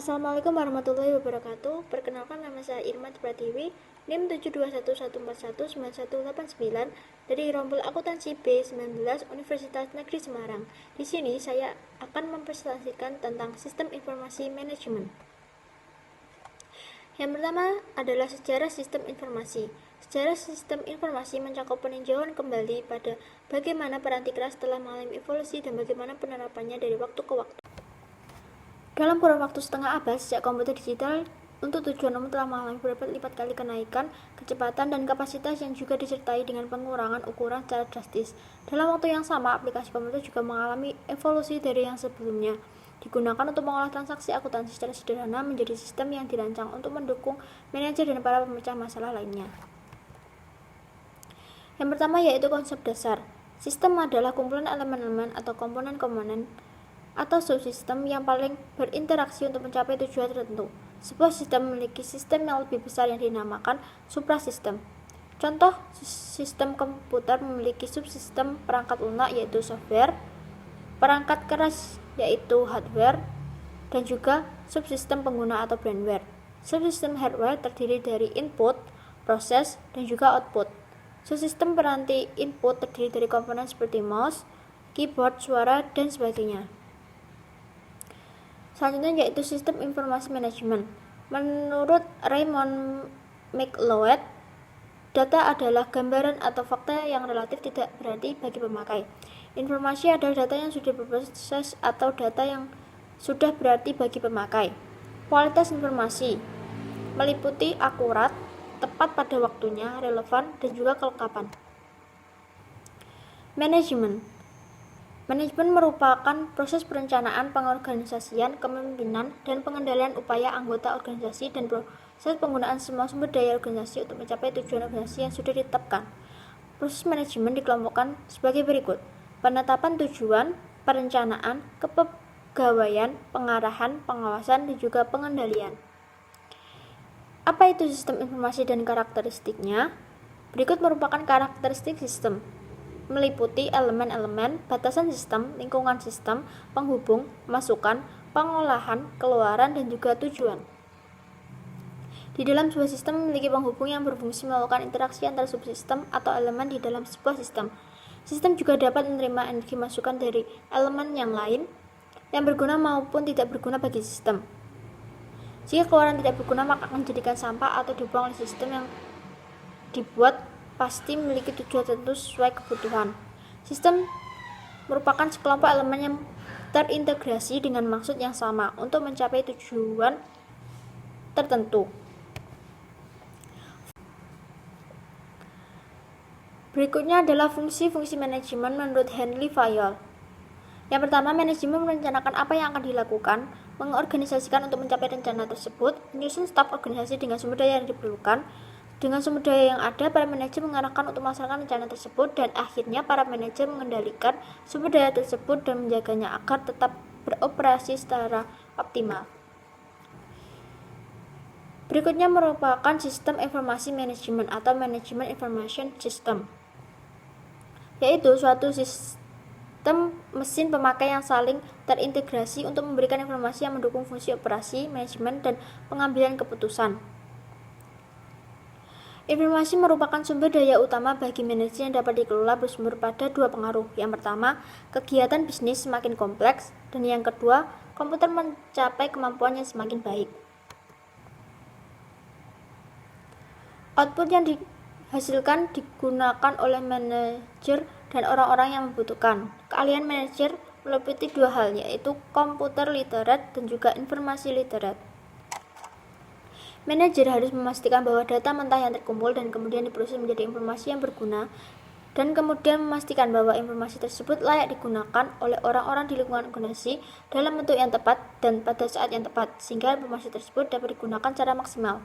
Assalamualaikum warahmatullahi wabarakatuh. Perkenalkan, nama saya Irma Pratiwi, NIM 7211419189 dari Rombel Akuntansi B19 Universitas Negeri Semarang. Di sini saya akan mempresentasikan tentang sistem informasi manajemen. Yang pertama adalah sejarah sistem informasi. Sejarah sistem informasi mencakup peninjauan kembali pada bagaimana peran Tikras telah mengalami evolusi dan bagaimana penerapannya dari waktu ke waktu. Dalam kurun waktu setengah abad sejak komputer digital untuk tujuan umum telah mengalami beberapa lipat kali kenaikan kecepatan dan kapasitas yang juga disertai dengan pengurangan ukuran secara drastis. Dalam waktu yang sama, aplikasi komputer juga mengalami evolusi dari yang sebelumnya. Digunakan untuk mengolah transaksi akuntansi secara sederhana menjadi sistem yang dirancang untuk mendukung manajer dan para pemecah masalah lainnya. Yang pertama yaitu konsep dasar. Sistem adalah kumpulan elemen-elemen atau komponen-komponen atau subsistem yang paling berinteraksi untuk mencapai tujuan tertentu. Sebuah sistem memiliki sistem yang lebih besar yang dinamakan suprasistem. Contoh sistem komputer memiliki subsistem perangkat lunak yaitu software, perangkat keras yaitu hardware, dan juga subsistem pengguna atau brandware. Subsistem hardware terdiri dari input, proses, dan juga output. Subsistem peranti input terdiri dari komponen seperti mouse, keyboard, suara, dan sebagainya. Selanjutnya yaitu sistem informasi manajemen. Menurut Raymond McLeod, data adalah gambaran atau fakta yang relatif tidak berarti bagi pemakai. Informasi adalah data yang sudah berproses atau data yang sudah berarti bagi pemakai. Kualitas informasi meliputi akurat, tepat pada waktunya, relevan, dan juga kelengkapan. Manajemen merupakan proses perencanaan, pengorganisasian, kepemimpinan, dan pengendalian upaya anggota organisasi dan proses penggunaan semua sumber daya organisasi untuk mencapai tujuan organisasi yang sudah ditetapkan. Proses manajemen dikelompokkan sebagai berikut: penetapan tujuan, perencanaan, kepegawaian, pengarahan, pengawasan, dan juga pengendalian. Apa itu sistem informasi dan karakteristiknya? Berikut merupakan karakteristik sistem. Meliputi elemen-elemen, batasan sistem, lingkungan sistem, penghubung, masukan, pengolahan, keluaran, dan juga tujuan. Di dalam sebuah sistem memiliki penghubung yang berfungsi melakukan interaksi antara subsistem atau elemen di dalam sebuah sistem. Sistem juga dapat menerima energi masukan dari elemen yang lain yang berguna maupun tidak berguna bagi sistem. Jika keluaran tidak berguna, maka akan dijadikan sampah atau dibuang oleh sistem yang dibuat pasti memiliki tujuan tertentu sesuai kebutuhan. Sistem merupakan sekelompok elemen yang terintegrasi dengan maksud yang sama untuk mencapai tujuan tertentu. Berikutnya adalah fungsi-fungsi manajemen menurut Henry Fayol. Yang pertama, manajemen merencanakan apa yang akan dilakukan, mengorganisasikan untuk mencapai rencana tersebut, menyusun staf organisasi dengan sumber daya yang diperlukan. Dengan sumber daya yang ada, para manajer mengarahkan untuk melaksanakan rencana tersebut, dan akhirnya para manajer mengendalikan sumber daya tersebut dan menjaganya agar tetap beroperasi secara optimal. Berikutnya merupakan sistem informasi manajemen atau Management Information System, yaitu suatu sistem mesin pemakai yang saling terintegrasi untuk memberikan informasi yang mendukung fungsi operasi, manajemen, dan pengambilan keputusan. Informasi merupakan sumber daya utama bagi manajer yang dapat dikelola bersumber pada dua pengaruh. Yang pertama, kegiatan bisnis semakin kompleks, dan yang kedua, komputer mencapai kemampuan yang semakin baik. Output yang dihasilkan digunakan oleh manajer dan orang-orang yang membutuhkan. Keahlian manajer meliputi dua hal, yaitu komputer literate dan juga informasi literate. Manajer harus memastikan bahwa data mentah yang terkumpul dan kemudian diproses menjadi informasi yang berguna, dan kemudian memastikan bahwa informasi tersebut layak digunakan oleh orang-orang di lingkungan organisasi dalam bentuk yang tepat dan pada saat yang tepat, sehingga informasi tersebut dapat digunakan secara maksimal.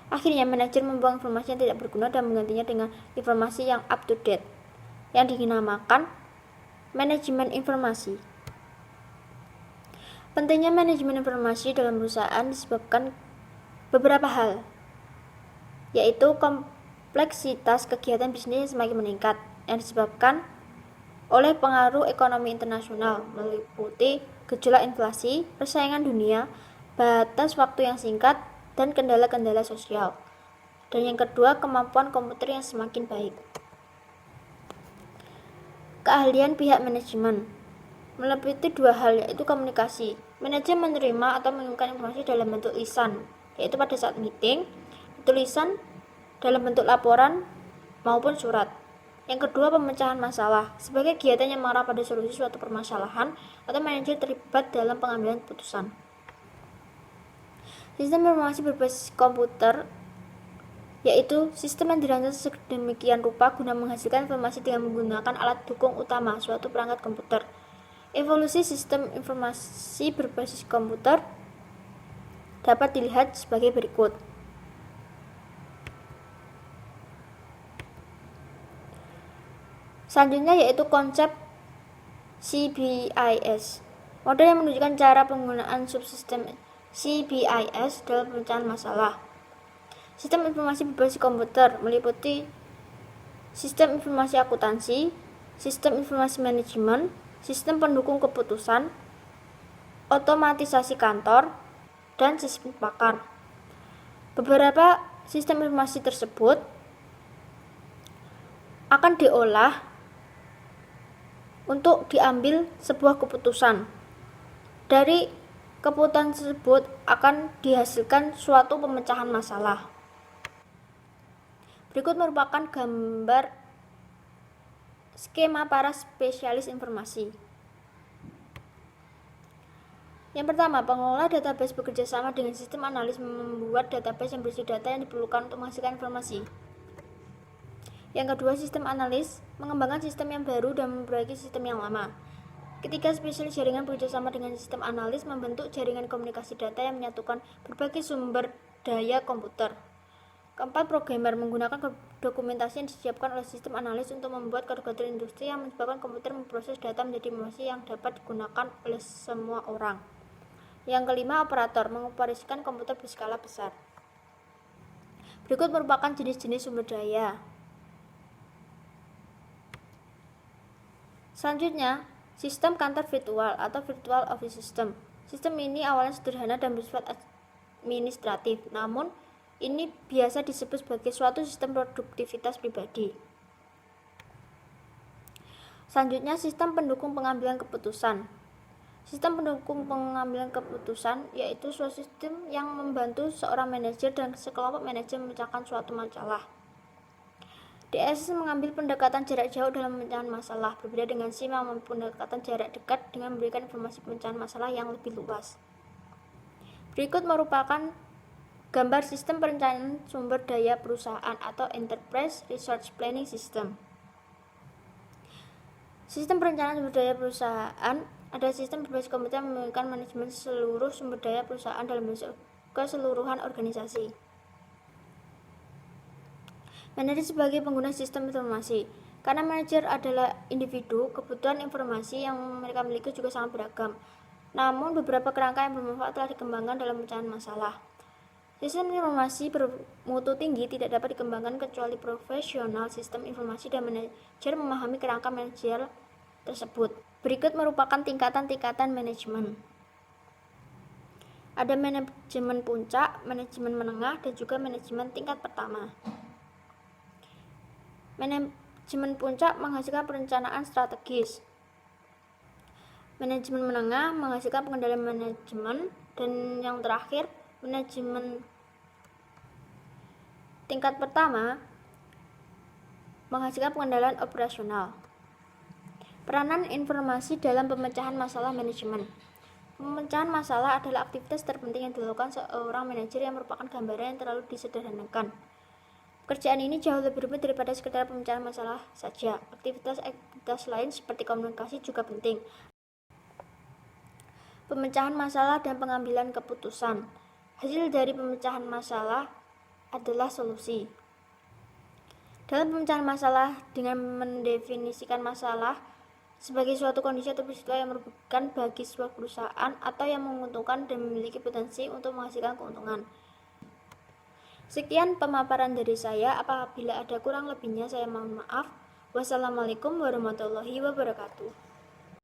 Akhirnya, manajer membuang informasi yang tidak berguna dan menggantinya dengan informasi yang up to date, yang dinamakan manajemen informasi. Pentingnya manajemen informasi dalam perusahaan disebabkan beberapa hal, yaitu kompleksitas kegiatan bisnis yang semakin meningkat yang disebabkan oleh pengaruh ekonomi internasional, meliputi gejolak inflasi, persaingan dunia, batas waktu yang singkat, dan kendala-kendala sosial. Dan yang kedua, kemampuan komputer yang semakin baik. Keahlian pihak manajemen meliputi dua hal, yaitu komunikasi. Manajer menerima atau mengirimkan informasi dalam bentuk lisan, yaitu pada saat meeting, tulisan dalam bentuk laporan maupun surat. Yang kedua, pemecahan masalah. Sebagai kegiatan yang mengarah pada solusi suatu permasalahan atau manajer terlibat dalam pengambilan keputusan. Sistem informasi berbasis komputer yaitu sistem yang dirancang sedemikian rupa guna menghasilkan informasi dengan menggunakan alat dukung utama, suatu perangkat komputer. Evolusi sistem informasi berbasis komputer dapat dilihat sebagai berikut. Selanjutnya yaitu konsep CBIS. Model yang menunjukkan cara penggunaan subsistem CBIS dalam pemecahan masalah. Sistem informasi berbasis komputer meliputi sistem informasi akuntansi, sistem informasi manajemen, sistem pendukung keputusan, otomatisasi kantor, dan sistem pakar. Beberapa sistem informasi tersebut akan diolah untuk diambil sebuah keputusan. Dari keputusan tersebut akan dihasilkan suatu pemecahan masalah. Berikut merupakan gambar skema para spesialis informasi. Yang pertama, pengelola database bekerja sama dengan sistem analis membuat database yang berisi data yang diperlukan untuk menghasilkan informasi. Yang kedua, sistem analis mengembangkan sistem yang baru dan memperbaiki sistem yang lama. Ketiga, spesialis jaringan bekerja sama dengan sistem analis membentuk jaringan komunikasi data yang menyatukan berbagai sumber daya komputer. Keempat, programmer menggunakan dokumentasi yang disiapkan oleh sistem analis untuk membuat kalkulator industri yang menyebabkan komputer memproses data menjadi informasi yang dapat digunakan oleh semua orang. Yang kelima, operator mengoperasikan komputer berskala besar. Berikut merupakan jenis-jenis sumber daya. Selanjutnya, sistem kantor virtual atau virtual office system. Sistem ini awalnya sederhana dan bersifat administratif, namun ini biasa disebut sebagai suatu sistem produktivitas pribadi. Selanjutnya, sistem pendukung pengambilan keputusan. Sistem pendukung pengambilan keputusan yaitu suatu sistem yang membantu seorang manajer dan sekelompok manajer memecahkan suatu masalah. DSS mengambil pendekatan jarak jauh dalam pemecahan masalah, berbeda dengan SIM yang mengambil pendekatan jarak dekat dengan memberikan informasi pemecahan masalah yang lebih luas. Berikut merupakan gambar sistem perencanaan sumber daya perusahaan atau Enterprise Resource Planning System. Sistem perencanaan sumber daya perusahaan adalah sistem berbasis komputer yang memungkinkan manajemen seluruh sumber daya perusahaan dalam bentuk keseluruhan organisasi. Manajer sebagai pengguna sistem informasi. Karena manajer adalah individu, kebutuhan informasi yang mereka miliki juga sangat beragam. Namun beberapa kerangka yang bermanfaat telah dikembangkan dalam pemecahan masalah. Sistem informasi bermutu tinggi tidak dapat dikembangkan kecuali profesional sistem informasi dan manajer memahami kerangka manajer tersebut. Berikut merupakan tingkatan-tingkatan manajemen. Ada manajemen puncak, manajemen menengah, dan juga manajemen tingkat pertama. Manajemen puncak menghasilkan perencanaan strategis. Manajemen menengah menghasilkan pengendalian manajemen, dan yang terakhir manajemen tingkat pertama menghasilkan pengendalian operasional. Peranan informasi dalam pemecahan masalah manajemen. Pemecahan masalah adalah aktivitas terpenting yang dilakukan seorang manajer yang merupakan gambaran yang terlalu disederhanakan. Pekerjaan ini jauh lebih rumit daripada sekedar pemecahan masalah saja. Aktivitas lain seperti komunikasi juga penting. Pemecahan masalah dan pengambilan keputusan. Hasil dari pemecahan masalah adalah solusi. Dalam pemecahan masalah dengan mendefinisikan masalah sebagai suatu kondisi atau peristiwa yang merugikan bagi sebuah perusahaan atau yang menguntungkan dan memiliki potensi untuk menghasilkan keuntungan. Sekian pemaparan dari saya. Apabila ada kurang lebihnya saya mohon maaf. Wassalamualaikum warahmatullahi wabarakatuh.